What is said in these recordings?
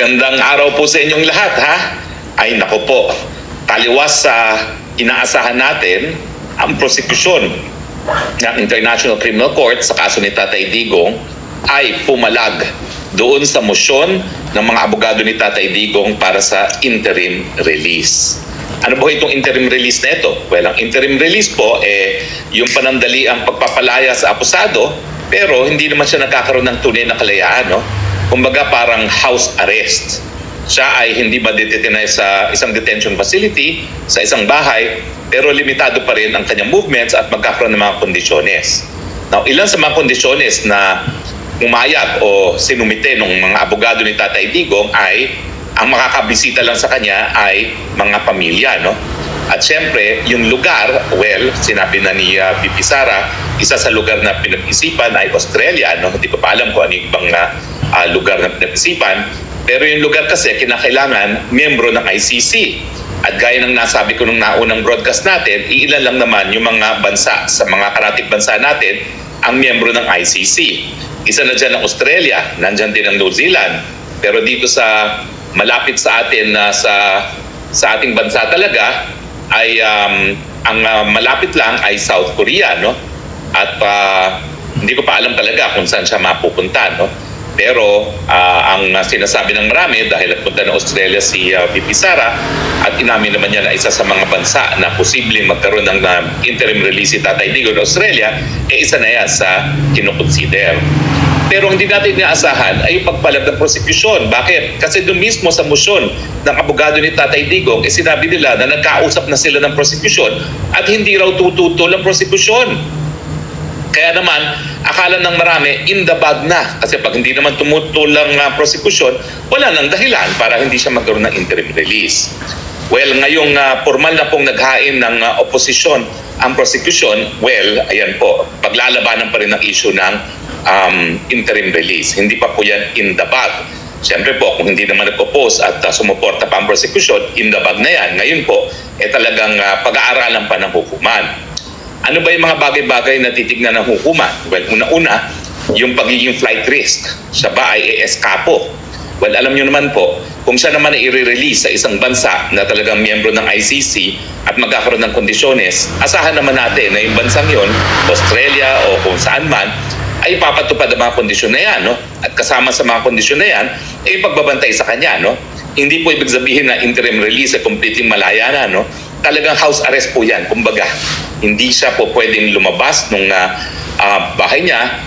Magandang araw po sa inyong lahat, ha? Ay nako po, taliwas sa inaasahan natin ang prosekusyon ng International Criminal Court sa kaso ni Tatay Digong ay pumalag doon sa mosyon ng mga abogado ni Tatay Digong para sa interim release. Ano ba itong interim release na ito? Well, ang interim release po yung panandali ang pagpapalaya sa akusado, pero hindi naman siya nagkakaroon ng tunay na kalayaan, no? Kumbaga parang house arrest. Siya ay hindi ma-detenay sa isang detention facility, sa isang bahay, pero limitado pa rin ang kanyang movements at magkakaroon ng mga kondisyones. Now, ilan sa mga kondisyones na umayag o sinumite ng mga abogado ni Tatay Digong ay ang makakabisita lang sa kanya ay mga pamilya, no? At syempre, yung lugar, well, sinabi na ni VP Sara, isa sa lugar na pinag-isipan ay Australia, no? Hindi ko pa alam kung ano yung ibang lugar na pinag-isipan. Pero yung lugar kasi, kinakailangan miyembro ng ICC. At gaya ng nasabi ko nung naunang broadcast natin, iilan lang naman yung mga bansa, sa mga karatig bansa natin, ang miyembro ng ICC. Isa na dyan ang Australia, nandyan din ang New Zealand. Pero dito sa malapit sa atin sa ating bansa talaga, ay ang malapit lang ay South Korea, no? At hindi ko pa alam talaga kung saan siya mapupunta, no? Pero ang sinasabi ng marami dahil nagpunta ng Australia si VP Sara at inamin naman niya na isa sa mga bansa na posibleng magkaroon ng interim release si Tatay Digong ng Australia, isa na yan sa kinukonsider. Pero hindi natin inaasahan ay yung pagpalag ng prosecution. Bakit? Kasi doon mismo sa motion ng abogado ni Tatay Digong, sinabi nila na nagkausap na sila ng prosecution at hindi raw tututol ang prosecution. Kaya naman, akala ng marami, in the bag na. Kasi pag hindi naman tumutol ang prosecution, wala nang dahilan para hindi siya magkaroon ng interim release. Well, ngayong formal na pong naghain ng oposisyon ang prosecution, well, ayan po, paglalabanan pa rin ang issue ng interim release. Hindi pa po yan in the bag. Siyempre po, kung hindi naman nag-oppose at sumuporta pa ang prosecution, in the bag na yan. Ngayon po, talagang pag-aaralan pa ng hukuman. Ano ba yung mga bagay-bagay na titignan ng hukuman? Well, una-una, yung pagiging flight risk. Siya ba ay eskapo? Well, alam nyo naman po, kung siya naman ay i-release sa isang bansa na talagang miyembro ng ICC at magkakaroon ng kondisyones, asahan naman natin na yung bansang yon, Australia o kung saan man, ay papatupad ang mga kondisyon na yan, no? At kasama sa mga kondisyon na yan, ay pagbabantay sa kanya, no? Hindi po ibig sabihin na interim release ay completely malaya na, no? Talagang house arrest po yan, kumbaga. Hindi siya po pwedeng lumabas nung bahay niya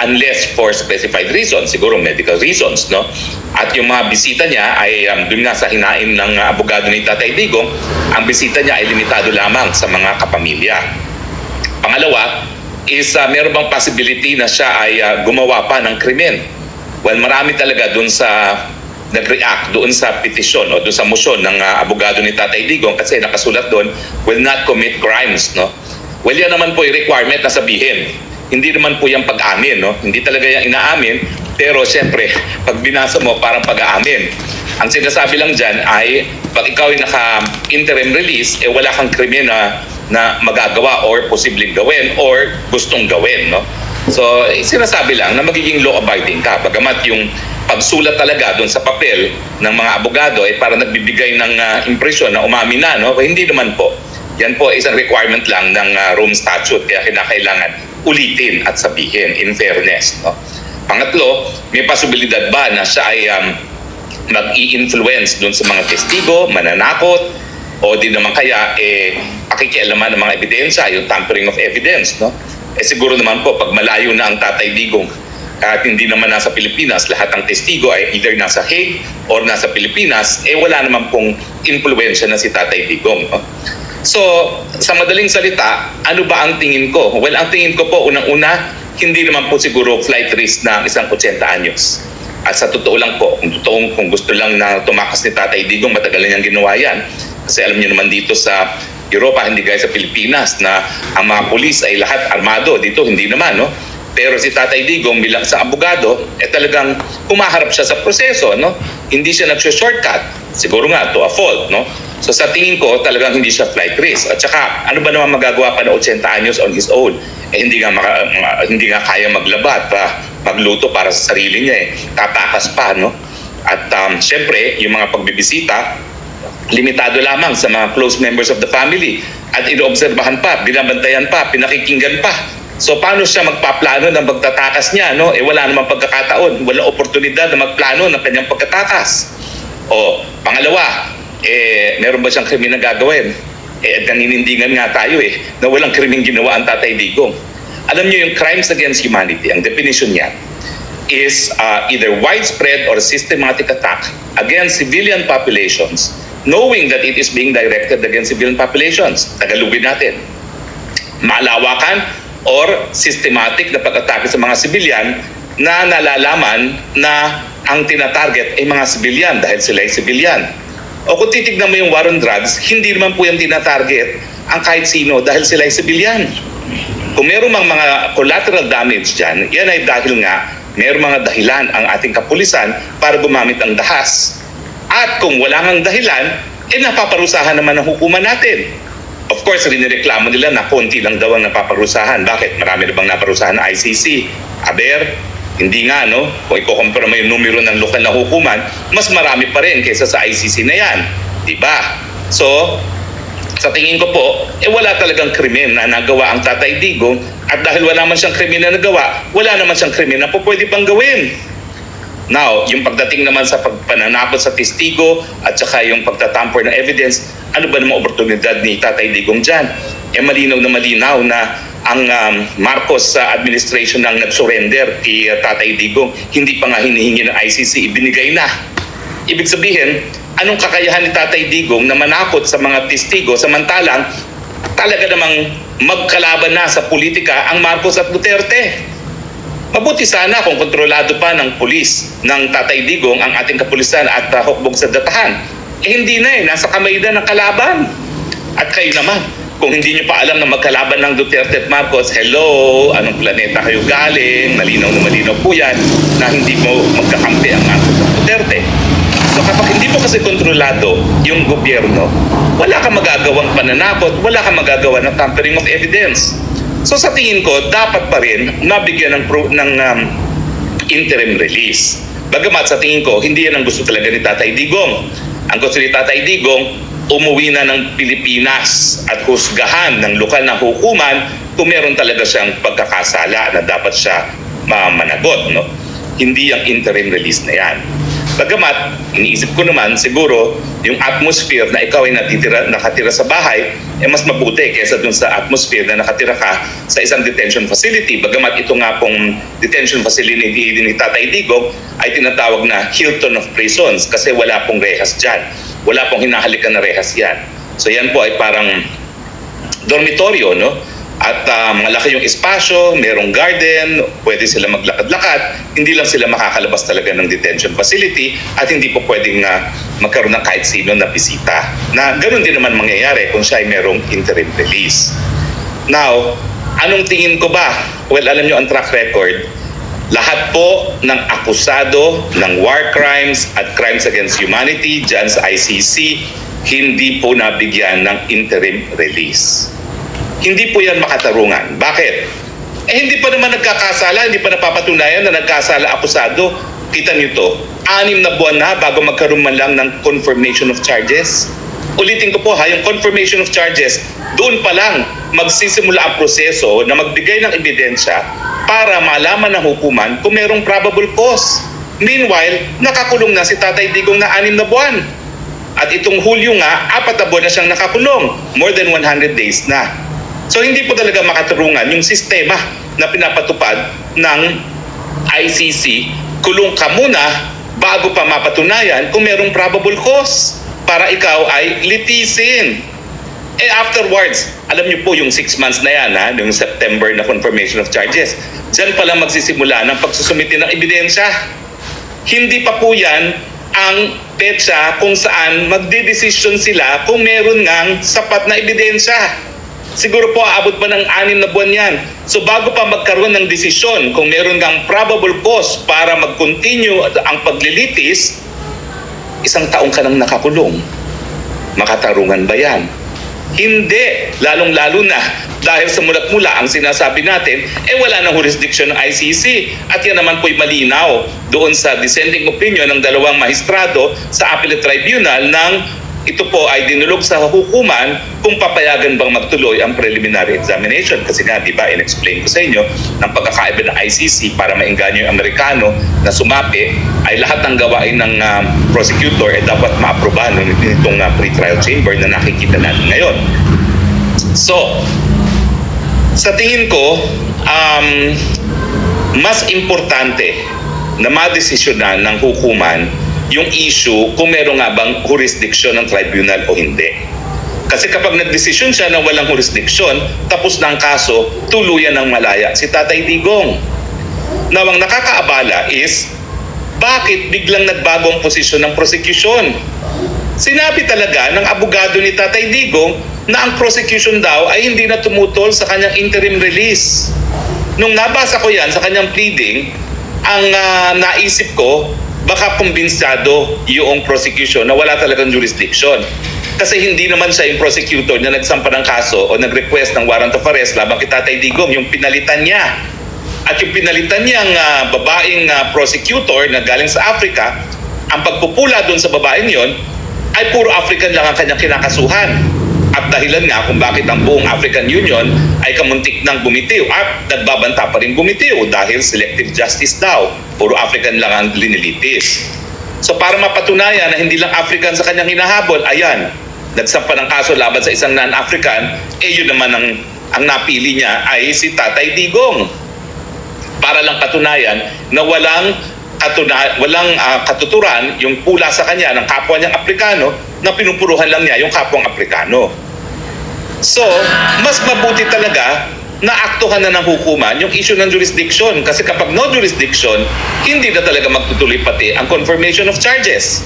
unless for specified reasons, siguro medical reasons, no? At yung mga bisita niya ay dun nga sa hinain ng abogado ni Tatay Digong, ang bisita niya ay limitado lamang sa mga kapamilya. Pangalawa, is meron bang possibility na siya ay gumawa pa ng krimen? Well, marami talaga doon sa nag-react doon sa petisyon o doon sa motion ng abogado ni Tatay Digong kasi nakasulat doon, will not commit crimes, no? Well, yan naman po yung requirement na sabihin. Hindi naman po yung pag-amin, no? Hindi talaga yung inaamin, pero siyempre, pag binasa mo, parang pag-aamin. Ang sinasabi lang dyan ay, pag ikaw ay naka-interim release, wala kang krimen na magagawa or posibleng gawin or gustong gawin, no? So, sinasabi lang na magiging law-abiding ka. Bagamat yung pagsulat talaga doon sa papel ng mga abogado ay para nagbibigay ng impresyon na umamin na, no? Hindi naman po. Yan po isang requirement lang ng Rome Statute, kaya kinakailangan ulitin at sabihin in fairness, no? Pangatlo, may posibilidad ba na siya ay mag-i-influence doon sa mga testigo, mananakot, o di naman kaya pakikialaman ng mga ebidensya, yung tampering of evidence, no? Siguro naman po pag malayo na ang Tatay Digong at hindi naman nasa Pilipinas, lahat ng testigo ay either nasa Hague or nasa Pilipinas, wala naman pong influensya na si Tatay Digong, no? So, sa madaling salita, ano ba ang tingin ko? Well, ang tingin ko po, unang-una, hindi naman po siguro flight risk ng isang 80 anyos. At sa totoo lang po, kung gusto lang na tumakas ni Tatay Digong, matagal na niyang ginawa yan. Kasi alam niyo naman dito sa Europa, hindi gaya sa Pilipinas na ang mga pulis ay lahat armado. Dito hindi naman, no? Pero si Tatay Digong bilang sa abogado, talagang humaharap siya sa proseso, no? Hindi siya nag-shortcut. Siguro nga to a fault, no? So sa tingin ko, talagang hindi siya flight risk. At saka, ano ba naman magagawa pa na 80 anyos on his own? Hindi nga kaya maglaba at magluto para sa sarili niya, tatakas pa, no? At syempre, yung mga pagbibisita, limitado lamang sa mga close members of the family. At inoobserbahan pa, binabantayan pa, pinakikinggan pa. So paano siya magpaplano ng pagtatakas niya? No? Wala namang pagkakataon, wala oportunidad na magplano ng kanyang pagtatakas. O pangalawa, meron ba siyang krimen na gagawin? Naninindigan nga tayo na walang krimeng ginawa ang Tatay Digong. Alam niyo yung crimes against humanity, ang definition niya is either widespread or systematic attack against civilian populations knowing that it is being directed against civilian populations. Tagalogin natin. Malawakan or systematic na pag-atake sa mga civilian na nalalaman na ang tinatarget ay mga civilian dahil sila ay civilian. O kung titignan mo yung war on drugs, hindi naman po yung tinatarget ang kahit sino dahil sila ay civilian. Kung meron mang mga collateral damage dyan, yan ay dahil nga meron mga dahilan ang ating kapulisan para gumamit ng dahas. At kung wala ngang dahilan, napaparusahan naman ang hukuman natin. Of course, rinireklamo nila na konti lang daw ang napaparusahan. Bakit? Marami na bang naparusahan ng ICC? Aber, hindi nga, no? Kung ikukumpara mo yung numero ng lokal na hukuman, mas marami pa rin kaysa sa ICC na yan. Diba? So, sa tingin ko po, wala talagang krimen na nagawa ang Tatay Digong. At dahil wala man siyang krimen na nagawa, wala naman siyang krimen na po pwede pang gawin. Now, yung pagdating naman sa pagpananakot sa testigo at saka yung pagtatamper ng evidence, ano ba namang oportunidad ni Tatay Digong dyan? Malinaw na ang Marcos administration nang nag-surrender kay Tatay Digong, hindi pa nga hinihingi ng ICC, ibinigay na. Ibig sabihin, anong kakayahan ni Tatay Digong na manakot sa mga testigo samantalang talaga namang magkalaban na sa politika ang Marcos at Duterte? Mabuti sana kung kontrolado pa ng pulis ng Tatay Digong ang ating kapulisan at hukbog sa datahan. Hindi na nasa kamay na ng kalaban. At kayo naman, kung hindi nyo pa alam na magkalaban ng Duterte at Marcos, hello, anong planeta kayo galing? Malinaw na malinaw po yan na hindi mo magkakampi ang Marcos at Duterte. So kapag hindi mo kasi kontrolado yung gobyerno, wala kang magagawang pananakot, wala kang magagawa ng tampering of evidence. So sa tingin ko, dapat pa rin mabigyan ng interim release. Bagamat sa tingin ko, hindi yan ang gusto talaga ni Tatay Digong. Ang gusto ni Tatay Digong, umuwi na ng Pilipinas at husgahan ng lokal na hukuman kung meron talaga siyang pagkakasala na dapat siya managot. No? Hindi ang interim release na yan. Bagamat, iniisip ko naman siguro yung atmosphere na ikaw ay nakatira sa bahay mas mabuti kaysa dun sa atmosphere na nakatira ka sa isang detention facility. Bagamat ito nga pong detention facility ni Tatay Digong ay tinatawag na Hilton of Prisons kasi wala pong rehas dyan. Wala pong hinahalikan na rehas yan. So yan po ay parang dormitoryo, no? At malaki yung espasyo, merong garden, pwede sila maglakad-lakad, hindi lang sila makakalabas talaga ng detention facility at hindi po pwedeng magkaroon ng kahit sino na bisita. Na ganoon din naman mangyayari kung siya ay merong interim release. Now, anong tingin ko ba? Well, alam nyo ang track record, lahat po ng akusado ng war crimes at crimes against humanity dyan sa ICC, hindi po nabigyan ng interim release. Hindi po yan makatarungan. Bakit? Hindi pa naman nagkakasala, hindi pa napapatunayan na nagkasala akusado. Kita niyo to, 6 na buwan na bago magkaroon man lang ng confirmation of charges. Ulitin ko po yung confirmation of charges, doon pa lang magsisimula ang proseso na magbigay ng ebidensya para malaman ng hukuman kung merong probable cause. Meanwhile, nakakulong na si Tatay Digong na 6 na buwan. At itong Hulyo nga, 4 na buwan na siyang nakakulong. More than 100 days na. So hindi po talaga makatarungan yung sistema na pinapatupad ng ICC. Kulong ka muna bago pa mapatunayan kung merong probable cause para ikaw ay litisin. Afterwards, alam niyo po yung 6 months na yan, yung September na confirmation of charges. Diyan pa lang magsisimula ng pagsusumite ng ebidensya. Hindi pa po yan ang petsa kung saan magdedesisyon sila kung meron ngang sapat na ebidensya. Siguro po aabot pa ng 6 na buwan yan. So bago pa magkaroon ng desisyon kung meron kang probable cause para mag-continue ang paglilitis, 1 taong ka nang nakakulong. Makatarungan ba yan? Hindi, lalong-lalo na dahil sa mulat-mula ang sinasabi natin, wala nang jurisdiction ng ICC. At yan naman po'y malinaw doon sa dissenting opinion ng dalawang mahistrado sa Appellate Tribunal ng ito po ay dinulog sa hukuman kung papayagan bang magtuloy ang preliminary examination. Kasi nga, di ba, in-explain ko sa inyo, ng pagkakaiba ng ICC para maengganyo yung Amerikano na sumapi, ay lahat ng gawain ng prosecutor dapat maaprobahan nitong pre-trial chamber na nakikita natin ngayon. So, sa tingin ko, mas importante na madesisyonan ng hukuman yung issue kung meron nga bang jurisdiction ng tribunal o hindi. Kasi kapag nagdesisyon siya na walang jurisdiction, tapos na ang kaso, tuluyan ng malaya si Tatay Digong. Now, ang nakakaabala is, bakit biglang nagbago ang posisyon ng prosecution? Sinabi talaga ng abogado ni Tatay Digong na ang prosecution daw ay hindi na tumutol sa kanyang interim release. Nung nabasa ko yan sa kanyang pleading, ang naisip ko, baka kumbinsyado yung prosecution na wala talagang jurisdiction. Kasi hindi naman siya yung prosecutor na nagsampa ng kaso o nag-request ng warrant of arrest laban kay Tatay Digong, yung pinalitan niya. At yung pinalitan niyang babaeng prosecutor na galing sa Africa, ang pagpupula doon sa babaeng yon ay puro African lang ang kanyang kinakasuhan. At dahilan nga kung bakit ang buong African Union ay kamuntik ng bumitiw at nagbabanta pa rin bumitiw dahil selective justice daw. Puro African lang ang linilitis. So para mapatunayan na hindi lang African sa kanyang hinahabol, ayan, nagsampa ng kaso laban sa isang non-African, yun naman ang napili niya ay si Tatay Digong. Para lang patunayan na walang katuturan yung pula sa kanya ng kapwa niyang Afrikano na pinupuruhan lang niya yung kapwang Afrikano. So, mas mabuti talaga na aktuhan na ng hukuman yung issue ng jurisdiction. Kasi kapag no jurisdiction, hindi na talaga magtutuloy pati ang confirmation of charges.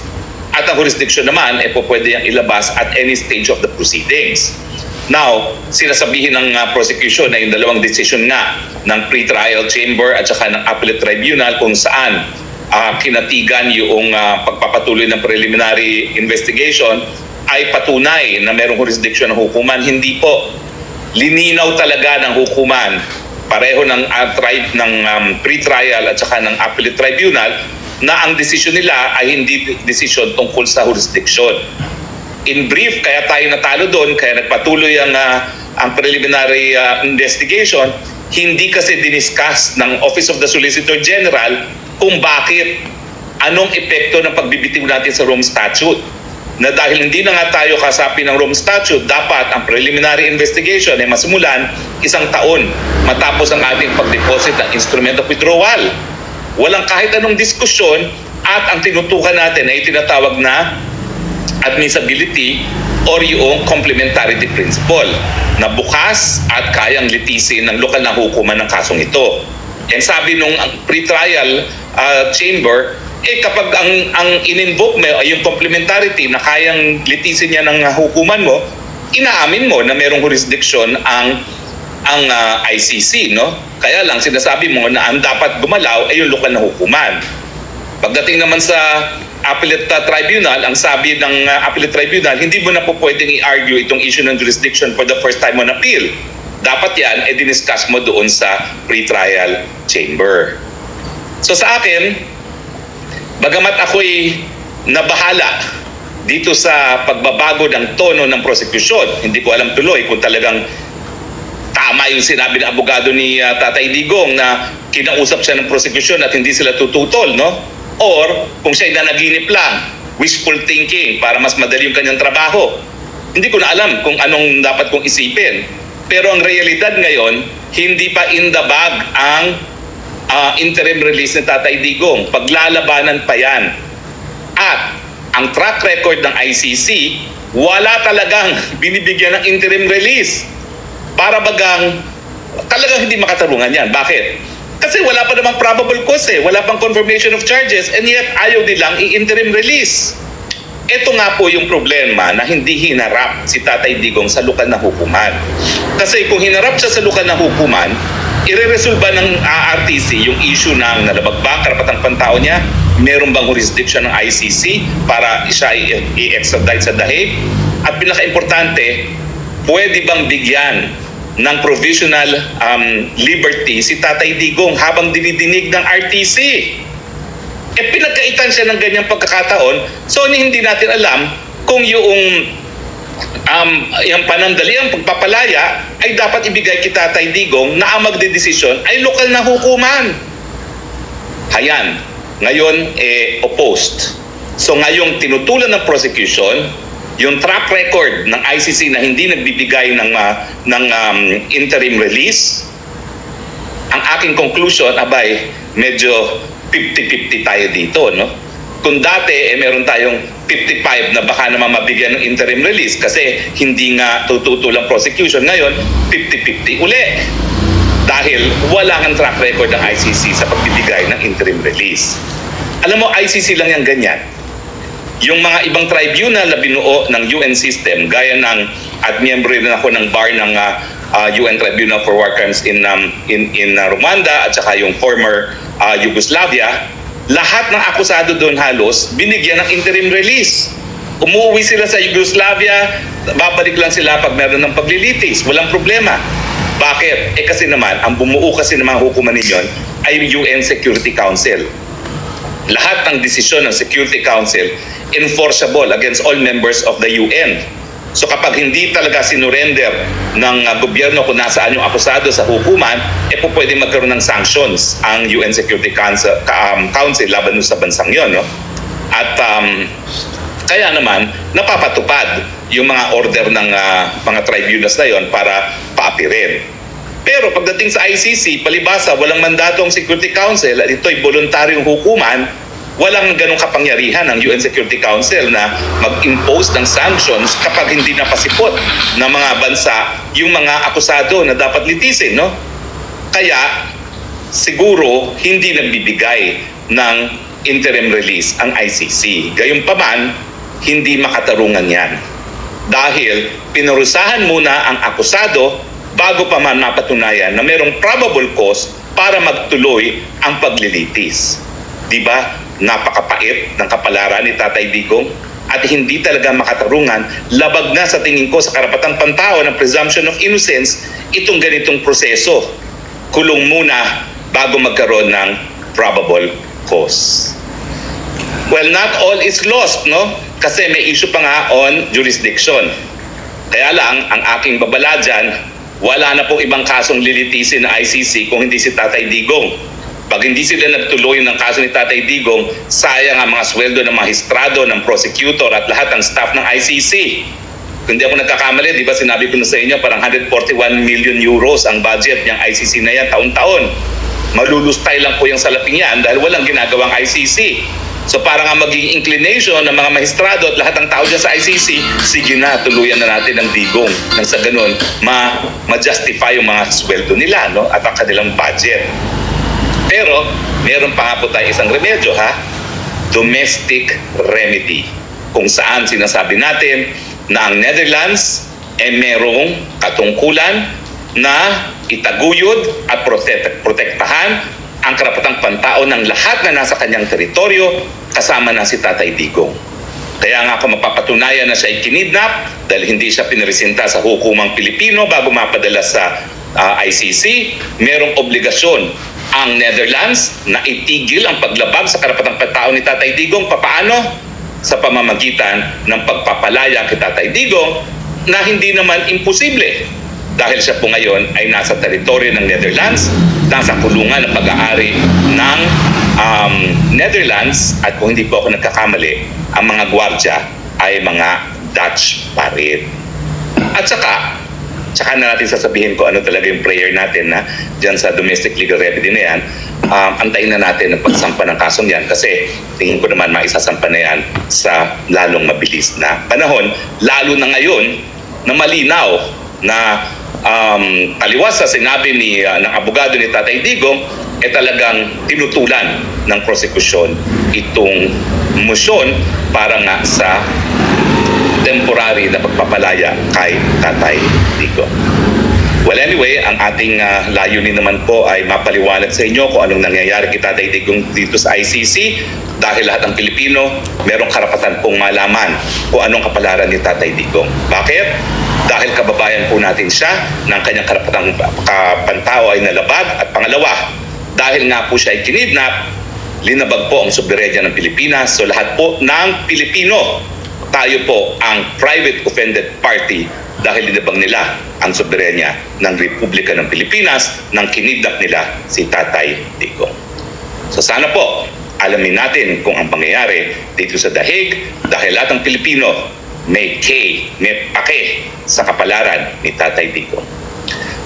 At ang jurisdiction naman, pwede yung ilabas at any stage of the proceedings. Now, sinasabihin ng prosecution na yung dalawang decision nga ng pre-trial chamber at saka ng appellate tribunal kung saan kinatigan yung pagpapatuloy ng preliminary investigation ay patunay na merong jurisdiction ng hukuman. Hindi po. Lininaw talaga ng hukuman, pareho ng pre-trial at saka ng appellate tribunal, na ang desisyon nila ay hindi desisyon tungkol sa jurisdiction. In brief, kaya tayo natalo doon, kaya nagpatuloy ang preliminary investigation, hindi kasi diniscuss ng Office of the Solicitor General kung bakit, anong epekto ng pagbibitiw natin sa Rome Statute. Na dahil hindi na nga tayo kasapi ng Rome Statute, dapat ang preliminary investigation ay masimulan 1 taon matapos ang ating pag-deposit ng instrument of withdrawal. Walang kahit anong diskusyon at ang tinutukan natin ay tinatawag na admissibility or yung complementarity principle na bukas at kayang litisin ng lokal na hukuman ng kasong ito. Yan sabi nung pre-trial chamber, kapag ang in-invoke mo ay yung complementarity na kayang litisin niya ng hukuman mo, inaamin mo na merong jurisdiction ang ICC, no? Kaya lang sinasabi mo na ang dapat gumalaw ay yung lokal na hukuman. Pagdating naman sa appellate tribunal, ang sabi ng appellate tribunal, hindi mo na po pwedeng i-argue itong issue ng jurisdiction for the first time on appeal. Dapat yan, diniscuss mo doon sa pre-trial chamber. So sa akin, bagamat ako'y nabahala dito sa pagbabago ng tono ng prosecution, hindi ko alam tuloy kung talagang tama yung sinabi ng abogado ni Tatay Digong na kinausap siya ng prosecution at hindi sila tututol, no? Or kung siya'y nanaginip lang, wishful thinking para mas madali yung kanyang trabaho. Hindi ko na alam kung anong dapat kong isipin. Pero ang realidad ngayon, hindi pa in the bag ang interim release ni Tatay Digong. Paglalabanan pa yan. At ang track record ng ICC, wala talagang binibigyan ng interim release. Para bagang talagang hindi makatarungan yan. Bakit? Kasi wala pa namang probable cause wala pang confirmation of charges, and yet ayaw nilang i-interim release. Ito nga po yung problema na hindi hinarap si Tatay Digong sa lokal na hukuman. Kasi kung hinarap siya sa lokal na hukuman, ireresolba ng RTC yung issue ng nalabag ba karapatang pantao niya, meron bang jurisdiction ng ICC para siya i-extradite sa The Hague, at pinaka-importante, pwede bang bigyan ng provisional liberty si Tatay Digong habang dinidinig ng RTC? Pinagkaitan siya ng ganyang pagkakataon, so hindi natin alam kung yung panandaliang pagpapalaya ay dapat ibigay kay Tatay Digong na ang magdedesisyon ay lokal na hukuman. Hayan, ngayon opposed. So ngayong tinutulan ng prosecution, yung track record ng ICC na hindi nagbibigay ng interim release, ang aking conclusion, abay, medyo 50-50 tayo dito, no? Kung dati meron tayong 55 na baka naman mabigyan ng interim release kasi hindi nga tututulang prosecution, ngayon 50-50 uli. Dahil wala kang track record ng ICC sa pagbibigay ng interim release. Alam mo, ICC lang yung ganyan. Yung mga ibang tribunal na binuo ng UN system, gaya ng, at miyembro rin ako ng bar ng UN Tribunal for War Crimes in Rwanda at saka yung former Yugoslavia, lahat ng akusado doon halos binigyan ng interim release. Umuwi sila sa Yugoslavia, babalik lang sila pag meron ng paglilitis, walang problema. Bakit? Kasi naman, ang bumuo kasi ng mga hukuman ninyon ay UN Security Council. Lahat ng desisyon ng Security Council enforceable against all members of the UN. So kapag hindi talaga sinurrender ng gobyerno kung nasaan yung akusado sa hukuman, pwede magkaroon ng sanctions ang UN Security Council laban sa bansang yon, no? At kaya naman napapatupad yung mga order ng mga tribunals na yon para paapirin. Pero pagdating sa ICC, palibasa walang mandato ang Security Council at ito'y voluntaryong hukuman. Walang ganong kapangyarihan ng UN Security Council na mag-impose ng sanctions kapag hindi napasipot ng mga bansa yung mga akusado na dapat litisin, no? Kaya siguro hindi nagbibigay ng interim release ang ICC. Gayunpaman, hindi makatarungan yan. Dahil pinurusahan muna ang akusado bago pa man mapatunayan na mayroong probable cause para magtuloy ang paglilitis. Diba? Napakapait ng kapalaran ni Tatay Digong at hindi talaga makatarungan. Labag na sa tingin ko sa karapatang pantao ng presumption of innocence itong ganitong proseso. Kulong muna bago magkaroon ng probable cause. Well, not all is lost, no? Kasi may issue pa nga on jurisdiction. Kaya lang, ang aking babala dyan, wala na pong ibang kasong lilitisin na ICC kung hindi si Tatay Digong. Pag hindi sila nagtuloy ng kaso ni Tatay Digong, sayang ang mga sweldo ng magistrado, ng prosecutor at lahat ng staff ng ICC. Kung hindi ako nagkakamali, di ba sinabi ko na sa inyo, parang 141 million euros ang budget ng ICC na yan taon-taon. Malulustay lang po yung salaping yan dahil walang ginagawang ICC. So parang ang magiging inclination ng mga magistrado at lahat ng tao dyan sa ICC, sige na, tuluyan na natin ng Digong. Nang sa ganun, ma-justify yung mga sweldo nila, no? At ang kanilang budget. Pero, meron pa nga po tayo isang remedyo, ha? Domestic remedy. Kung saan sinasabi natin na ang Netherlands merong katungkulan na itaguyod at protektahan ang karapatang pantao ng lahat na nasa kanyang teritoryo kasama na si Tatay Digong. Kaya nga kung mapapatunayan na siya ay kinidnap dahil hindi siya pinresinta sa hukumang Pilipino bago mapadala sa ICC, merong obligasyon ang Netherlands na itigil ang paglabag sa karapatang pantao ni Tatay Digong. Papaano? Sa pamamagitan ng pagpapalaya kay Tatay Digong na hindi naman imposible. Dahil siya po ngayon ay nasa teritoryo ng Netherlands, nasa kulungan ng pag-aari ng Netherlands at kung hindi po ako nagkakamali, ang mga gwardya ay mga Dutch pa rin. At saka na natin sasabihin ko ano talaga yung prayer natin na dyan sa domestic legal remedy na yan. Antayin na natin ang pagsampa ng kasong yan kasi tingin ko naman maisasampa na yan sa lalong mabilis na panahon. Lalo na ngayon na malinaw na taliwas sa sinabi ng abogado ni Tatay Digong talagang tinutulan ng prosekusyon itong motion para nga sa temporary na pagpapalaya kay Tatay Digong. Well, anyway, ang ating layunin naman po ay mapaliwanag sa inyo kung anong nangyayari kay Tatay Digong dito sa ICC dahil lahat ng Pilipino merong karapatan pong malaman kung anong kapalaran ni Tatay Digong. Bakit? dahil kababayan po natin siya ng kanyang karapatang kapantao ay nalabag. At pangalawa, dahil nga po siya ay kinidnap, linabag po ang soberenya ng Pilipinas. So lahat po ng Pilipino, tayo po ang private offended party dahil linabag nila ang soberenya ng Republika ng Pilipinas nang kinidnap nila si Tatay Digong. So sana po, alamin natin kung ang pangyayari dito sa Dahig dahil lahat ng Pilipino may pake sa kapalaran ni Tatay Digong.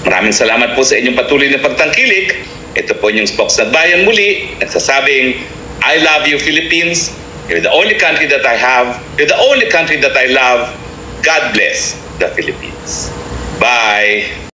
Maraming salamat po sa inyong patuloy na pagtangkilik. Ito po inyong Spoksnagbayan muli, nagsasabing, I love you Philippines. You're the only country that I have. You're the only country that I love. God bless the Philippines. Bye!